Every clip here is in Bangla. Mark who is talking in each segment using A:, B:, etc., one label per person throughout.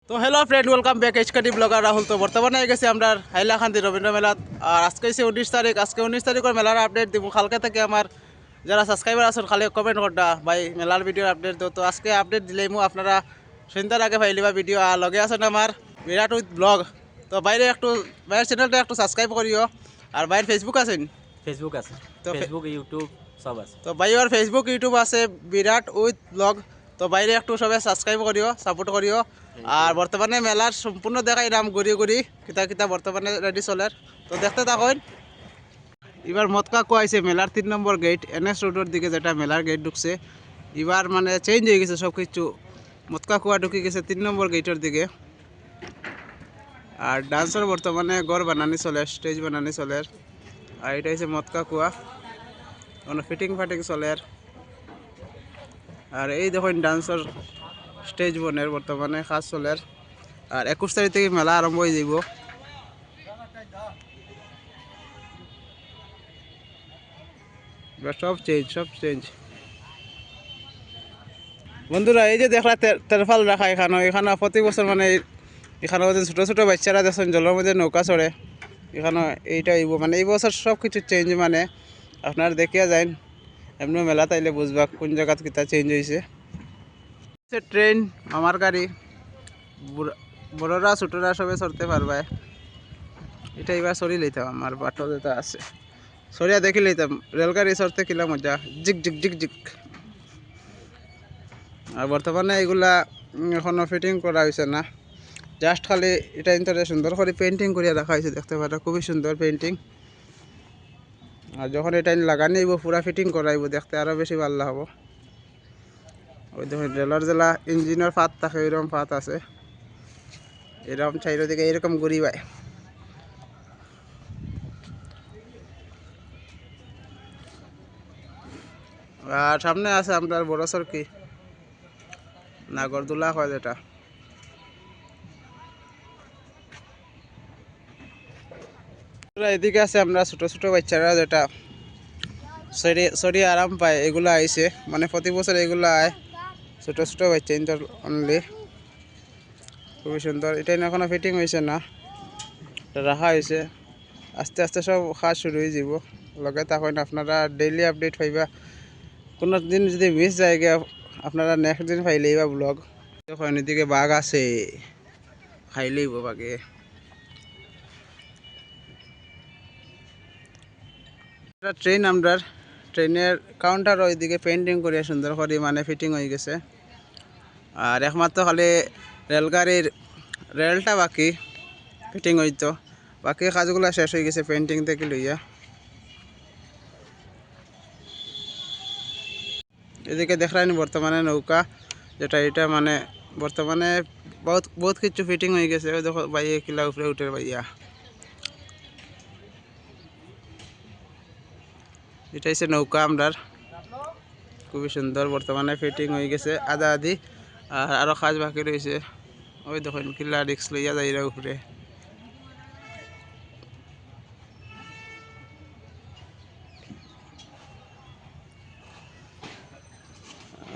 A: তো হ্যালো ফ্রেন্ড, ওয়েলকাম ব্যাক এইচকাটি ব্লগার রাহুল। তো বর্তমানে গেছি আমরা হাইলাকান্দি রবীন্দ্র মেলাত। আর আজকে হচ্ছে 19 তারিখ। আজকে 19 তারিখের মেলার আপডেট দিব। কালকে থেকে আমার যারা সাবস্ক্রাইবার আছেন খালি কমেন্ট করটা ভাই মেলার ভিডিওর আপডেট দিও। তো আজকে আপডেট দিলেই আপনারা সন্ধ্যার আগে পাইলিবা ভিডিও। আর লগে আছেন আমার বিরাট উইথ ব্লগ। তো বাইরে একটু বাইরের চ্যানেলটা একটু সাবস্ক্রাইব করিও। আর বাইরের ফেসবুক আছেন,
B: ফেসবুক আছে,
A: তো
B: ফেসবুক ইউটিউব সব আছে।
A: তো বাইরের ফেসবুক ইউটিউব আছে বিরাট উইথ ব্লগ। তো বাইরে একটু সবাই সাবস্ক্রাইব করিও, সাপোর্ট করিও। আর বর্তমানে মেলার সম্পূর্ণ দেখাই নাম ঘুরি ঘুরি কিতা কিতা বর্তমানে রেডি চলের। তো দেখতে থাকুন। এবার মতকা কোয়াইছে মেলার 3 নম্বর গেট NS রোডের দিকে, যেটা মেলার গেট ঢুকছে। এবার মানে চেঞ্জ হয়ে গেছে সব কিছু। মতকা কুয়া ঢুকে গেছে 3 নম্বর গেটের দিকে। আর ডান্সের বর্তমানে গড় বানানি চলে, স্টেজ বানানি চলে। আর এটা হচ্ছে মতকা কুয়া, কোনো ফিটিং ফাটিং চলে। আর এই দেখুন ডান্সের স্টেজ বনের বর্তমানে কাজ চলে। আর 21 তারিখ থেকে মেলা আরম্ভ হয়ে যাব। এবার সব চেঞ্জ বন্ধুরা। এই যে দেখলা তেরফাল রাখা এখানে প্রতি বছর মানে এখানে ছোটো ছোটো বাচ্চারা দেখছেন জলের মধ্যে নৌকা চড়ে। এখানে এইটা মানে এই বছর সব কিছু চেঞ্জ, মানে আপনারা দেখিয়া যান। এমনি মেলা তাইলে বুঝবা কোন জায়গাত কিতা চেঞ্জ হয়েছে। ট্রেন, মামার গাড়ি, বড়রা ছোটরা সবে চড়তে পারবে। এটা এবার সরি লইতাম, আমার বাটো যেটা আছে সরিয়া দেখি লইতাম। রেলগাড়ি চড়তে কিলা মজা, জিক জিক জিক জিক। আর বর্তমানে এগুলা এখনো ফিটিং করা হয়েছে না, জাস্ট খালি এটা ইন্টারে সুন্দর করে পেন্টিং করিয়া রাখা হয়েছে। দেখতে পারা খুবই সুন্দর পেন্টিং। আর যখন এটা লাগানি আইব পুরা ফিটিং করাইব, দেখতে আরও বেশি ভালো হবো। ওই দেখুন রেলের জেলা ইঞ্জিনের ফাত থাকে, এরকম ফাত আছে, এরকম চাইরো দিকে এরকম ঘুরি ভাই। আর সামনে আছে আপনার বড় সরকি নাগরদোলা হয় যেটা। এদিকে আছে আমরা ছোট ছোট বাচ্চারা যেটা সরি আরাম পায়, এগুলো আইছে মানে প্রতি বছর এগুলো আয়। ছোট ছোট বাচ্চা ইন্টার অনলি, খুবই সুন্দর। এটা এখনো ফিটিং হয়েছে না, রাখা হয়েছে। আস্তে আস্তে সব কাজ শুরু হয়ে যাব। লগে তখন আপনারা ডেইলি আপডেট পাইবা। কোনো দিন যদি মিস যায় আপনারা নেক্সট দিন পাইলেই বা ব্লগ। দেখুন এদিকে বাঘ আছে, খাইলেই বাঘে। ট্রেন আমরা ট্রেনের কাউন্টার ওইদিকে পেন্টিং করে সুন্দর করে মানে ফিটিং হয়ে গেছে। আর একমাত্র খালি রেলগাড়ির রেলটা বাকি ফিটিং হইতো, বাকি কাজগুলো শেষ হয়ে গেছে পেন্টিং থেকে লইয়া। এদিকে দেখলেন বর্তমানে নৌকা যেটা, এটা মানে বর্তমানে বহুত কিছু ফিটিং হয়ে গেছে। ওই দেখো বাইয়ে কিলা উপরে উঠে বাইয়া, এটা হচ্ছে নৌকা আমরার, খুবই সুন্দর। বর্তমানে ফিটিং হয়ে গেছে আধা আধি, আর আরও কাজ বাকি রয়েছে। ওই দেখুন কিলা রিক্স লইয়া যাইরা উপরে।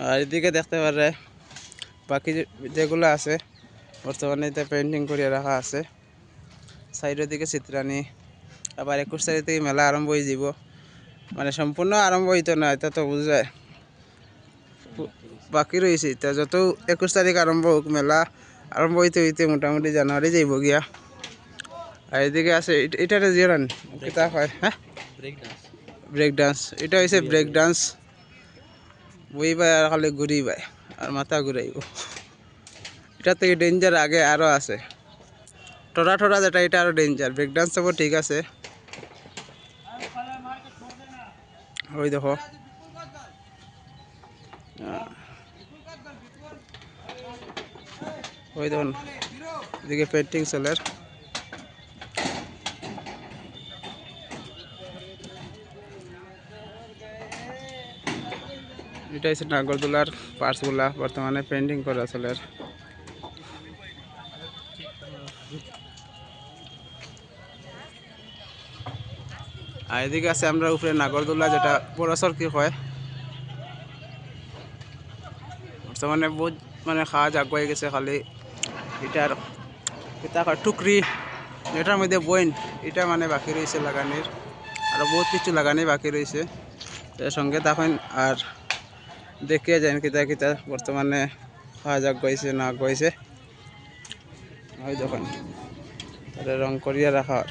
A: আর এদিকে দেখতে পারে বাকি যেগুলো আছে বর্তমানে এটা পেন্টিং করিয়া রাখা আছে। সাইডের দিকে চিত্রানি। আবার 21 তারিখ থেকে মেলা আরম্ভ হয়ে যাব, মানে সম্পূর্ণ আরম্ভ হইতো না, এটা তো বুঝায় বাকি রয়েছে। এটা যত 21 তারিখ আরম্ভ হোক, মেলা আরম্ভ হইতে হইতে মোটামুটি জানুয়ারি যাইব গিয়া। আর এদিকে আছে এটারে জিরান কিতা হয়, হ্যাঁ ব্রেক ডান্স। এটা হয়েছে ব্রেক ডান্স, বই ভাই আর খালি ঘুরি ভাই আর মাথা ঘুরাইব। এটা থেকে ডেঞ্জার আগে আরও আছে টোরা টোরা যেটা, এটা আরও ডেঞ্জার। ব্রেক ডান্স সব ঠিক আছে। ওই দেখো ওই দেখুন এদিকে পেন্টিং চলে। এটা হচ্ছে নাগরদোলার পার্টসগুলা বর্তমানে পেন্টিং করা চলে। আর এদিকে আছে আমরা উপরে নাগরদোলা যেটা বড়সর কি হয়। বর্তমানে বহুত মানে কাজ আগুয়াই গেছে, খালি এটার এটা টুকরি এটার মধ্যে বইন এটা মানে বাকি রয়েছে লাগানির আরও বহুত কিছু লাগানি বাকি রয়েছে এর সঙ্গে তখন আর দেখিয়ে যান কিতা কিতা বর্তমানে খাওয়া যাক গইছে না গইছে ওই দেখুন তাহলে রং করিয়া রাখার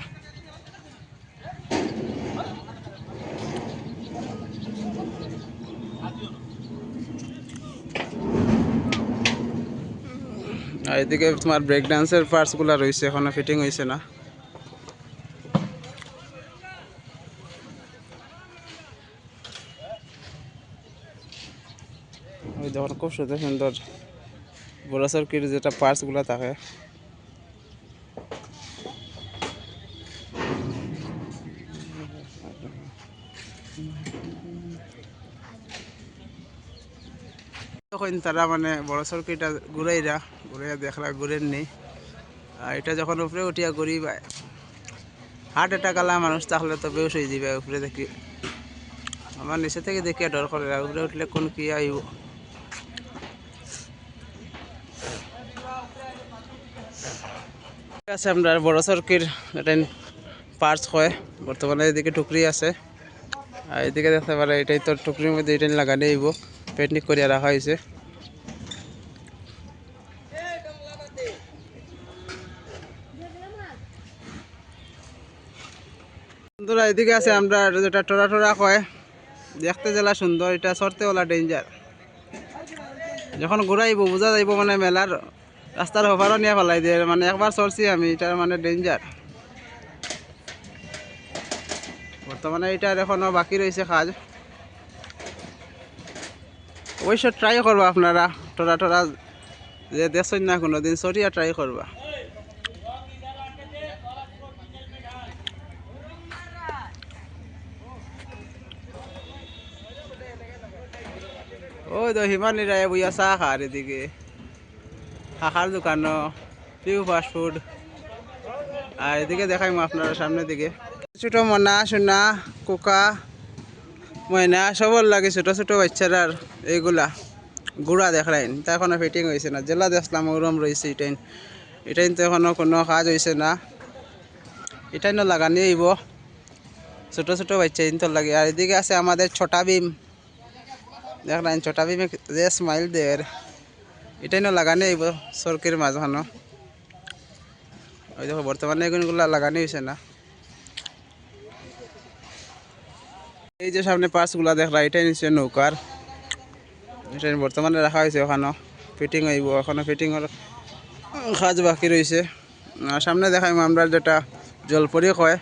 A: আর এদিকে তোমার ব্রেক ডান্সের পার্টসগুলো রয়েছে এখনো ফিটিং হয়েছে না ওই দেখুন খুব সুন্দর সুন্দর বড় সার্কিট যেটা পার্টসগুলো থাকে তখন তারা মানে বড় সার্কিটটা ঘুরাইয়া দেখলা ঘুরেন নেই আর এটা যখন উপরে উঠিয়া ঘুরি হার্ট অ্যাটাক আলা মানুষ তাহলে তো বেশ হয়ে যাবে উপরে দেখি আমার নিচে থেকে দেখিয়া ডর করে উপরে উঠলে কোন কি আইব আছে আমরা বড় সার্কিট এটা পার্টস হয় বর্তমানে এদিকে টুকরি আছে আর এদিকে দেখতে পারে এটাই তো টুকরির মধ্যে এটা লাগানো হইব পেটনিক করিয়া রাখা হয়েছে বন্ধুরা এদিকে আছে আমরা যেটা টোরা টোরা কয় দেখতে জেলা সুন্দর এটা সরতে ওলা ডেঞ্জার যখন ঘুরাইব বোঝা যাইব মানে মেলার রাস্তার হবারও নিয়ে ফেলাই দিয়ে মানে একবার চলছি আমি এটার মানে ডেঞ্জার বর্তমানে এটার এখনো বাকি রয়েছে কাজ অবশ্য ট্রাই করবা আপনারা টোরা টোরা যে দেখছেন না কোনো দিন সরিয়া ট্রাই করবা ওই তো হিমানিরা বইয়া চা খার এদিকে শাখার দোকানও পিউ ফাস্টফুড আর এদিকে দেখাই আপনারা সামনের দিকে ছোটো মনা সোনা কোকা ময়না সবর লাগে ছোটো ছোটো বাচ্চারার এইগুলা গুড়া দেখলাইন তা এখনো ফিটিং হয়েছে না জেলা দেখলাম ওরম রয়েছে এটাই তো এখনো কোনো কাজ হয়েছে না এটাই না লাগানি আইব ছোটো ছোটো বাচ্চা ইন্তর লাগে আর এদিকে আছে আমাদের ছোটা বিম দেখলেন ছোটা বিমে যে স্মাইল দের এটাই না লাগানি আইব সরকির মাঝখানো ওই দেখো বর্তমানে এগুলো লাগানি হয়েছে না এই যে সামনে পার্টসগুলো দেখলা এটাই নিশ্চয় নৌকার এটা বর্তমানে রাখা হয়েছে ওখানে ফিটিং হইব এখনো ফিটিংয়ের কাজ বাকি রয়েছে আর সামনে দেখাইম আমরা যেটা জলপরি কয়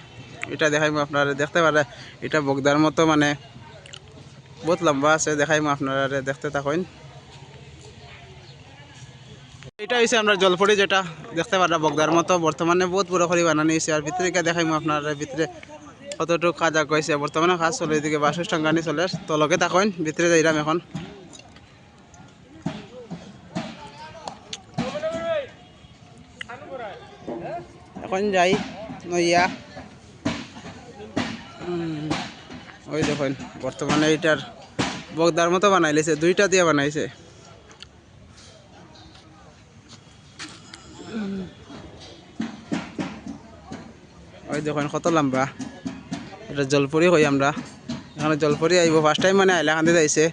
A: এটা দেখাইম আপনারা দেখতে পারে এটা বগদার মতো মানে বহুত লম্বা আছে দেখাইম আপনারা দেখতে থাকেন এটা হয়েছে আমরা জলপরি যেটা দেখতে পারা বগদার মতো বর্তমানে বহুত বড় করে বানানো হয়েছে আর ভিতরে দেখাইম আপনারা ভিতরে কতটুকু কাজ আগাইছে বর্তমানে কাজ চলে এদিকে বাসের টাঙ্গানি চলে তলকে থাকেন ভিতরে যাইলাম এখন যাই নইয়া ওই দেখুন বর্তমানে এইটার বগদার মতো বানাইলেছে দুইটা দিয়ে বানাইছে ওই দেখুন কত লম্বা এটা জলপরি কই আমরা এখানে জলপরি আইব ফার্স্ট টাইম মানে হাইলাকান্দিত আইছে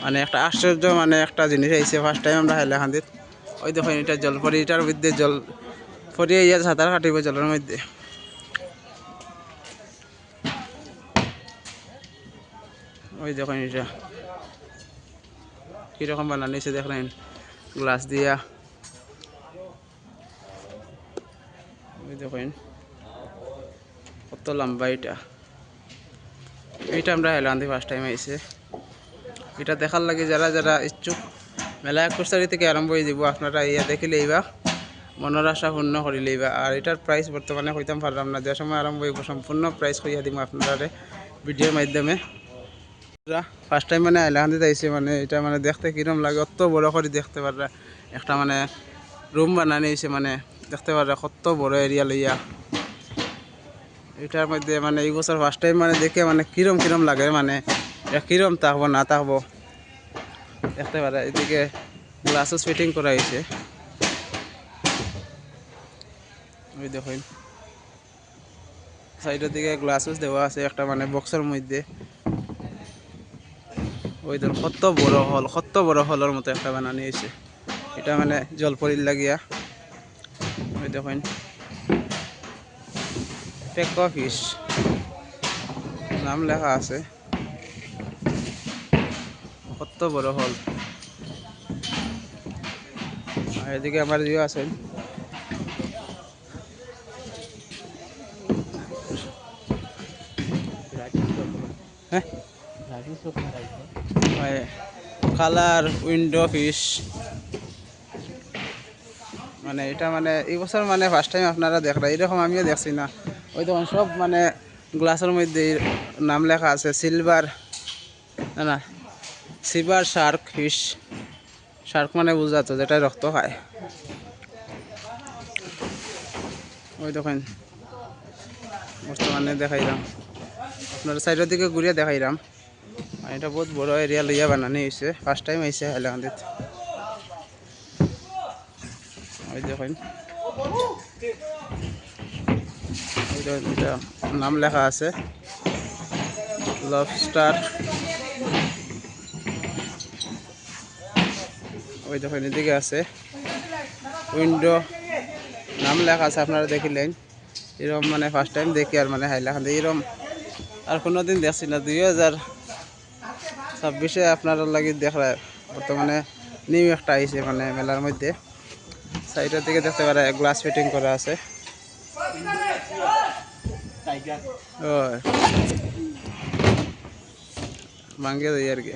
A: মানে একটা আশ্চর্য মানে একটা জিনিস আইছে ফার্স্ট টাইম আমরা হাইলাকান্দিত ওই দেখুন এটা জলপরি এটার মধ্যে জলপরি ইয়া সাঁতার কাটিব জলের মধ্যে ওই দেখুন এটা কীরকম বানানিছে দেখলেন গ্লাস দিয়া ওই দেখুন কত লম্বা এটা আমরা হাইলাকান্দি ফার্স্ট টাইম আইছে এটা দেখার লাগে যারা যারা ইচ্ছুক মেলা 21 তারিখ থেকে আরম্ভ হয়ে যাব আপনারা ইয়া দেখিলে এইবা মনের আশা পূর্ণ করিলে এইবা আর এটার প্রাইস বর্তমানে কইতাম পারলাম না যে সময় আরম্ভ হইব সম্পূর্ণ প্রাইস কইয়া দিব আপনারা ভিডিওর মাধ্যমে ফার্স্ট টাইম মানে হাইলাকান্দিতে আইছে মানে এটা মানে দেখতে কিরম লাগে অত বড় করে দেখতে পারা একটা মানে রুম বানানি হয়েছে মানে দেখতে পারা কত বড় এরিয়া লইয়া এটার মধ্যে মানে এই বছর ফার্স্ট টাইম মানে দেখে মানে কিরম লাগে মানে কিরম থাকবো না থাকবো দেখতে পারা এদিকে গ্লাসও ফিটিং করা হয়েছে ওই দেখুন সাইডের দিকে গ্লাসেস দেওয়া আছে একটা মানে বক্সের মধ্যে। ওই ধর কত বড় হলের মতো একটা বানানি হয়েছে। এটা মানে জলপরির লাগিয়া। ওই দেখুন পেকো ফিশ নাম লেখা আছে। কত বড় হল। আর এদিকে আমার জিও আছে। হ্যাঁ কালার উইন্ডো ফিশ মানে এটা মানে এই বছর মানে ফার্স্ট টাইম আপনারা দেখরা এরকম আমিও দেখছি না। ওই তখন সব মানে গ্লাসের মধ্যে নাম লেখা আছে সিলভার না সিলভার শার্ক ফিশ। শার্ক মানে বুঝাতো যেটা রক্ত খায়। ওই দেখেন বর্তমানে দেখাইলাম আপনার সাইডের দিকে ঘুরিয়ে দেখাইলাম। এটা বহুত বড় এরিয়া লইয়া বানানি হয়েছে। ফার্স্ট টাইম আইসে হাইলাকান্দিত। ওই দেখেন এটা নাম লেখা আছে লবস্টার। ওই দেখেন এদিকে আছে উইন্ডো নাম লেখা আছে আপনারা দেখিলেন। এরকম মানে ফার্স্ট টাইম দেখি আর মানে হাইলাকান্দি এরকম আর কোনোদিন দেখছি না। 2026 আপনারা লাগি দেখা বর্তমানে নিউ একটা আইছে মানে মেলার মধ্যে। সাইডের দিকে দেখতে পারে গ্লাস ফিটিং করা আছে। ভাঙ্গে দেয় আর কি।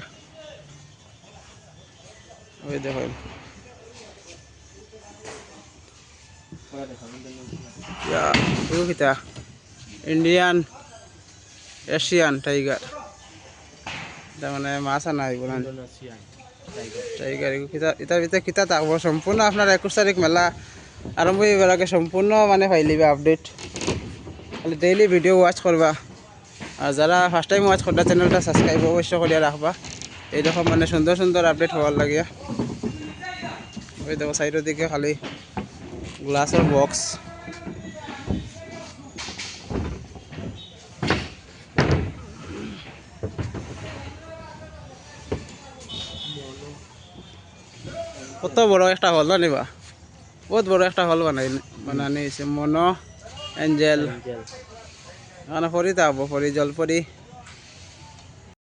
A: ওই দেখুন কিতা ইন্ডিয়ান এশিয়ান টাইগার। এটা মানে মাছ আনা হইব না টাইগার এটার ভিতরে কিতা থাকবো সম্পূর্ণ আপনার 21 তারিখ মেলা আরম্ভ হইবার আগে সম্পূর্ণ মানে ফাইলিবে আপডেট। খালি ডেইলি ভিডিও ওয়াচ করবা। আর যারা ফার্স্ট টাইম ওয়াচ করবা চ্যানেলটা সাবস্ক্রাইব অবশ্য করিয়া রাখবা এইরকম মানে সুন্দর সুন্দর আপডেট হওয়ার লাগিয়া। ওই দেখো সাইডের দিকে খালি গ্লাসের বক্স। কত বড় একটা হল নিবা বহুত বড় একটা হল বানানি হয়েছে মনো এঞ্জেল। এখানে ফরি থাকবো ফরি জলপরি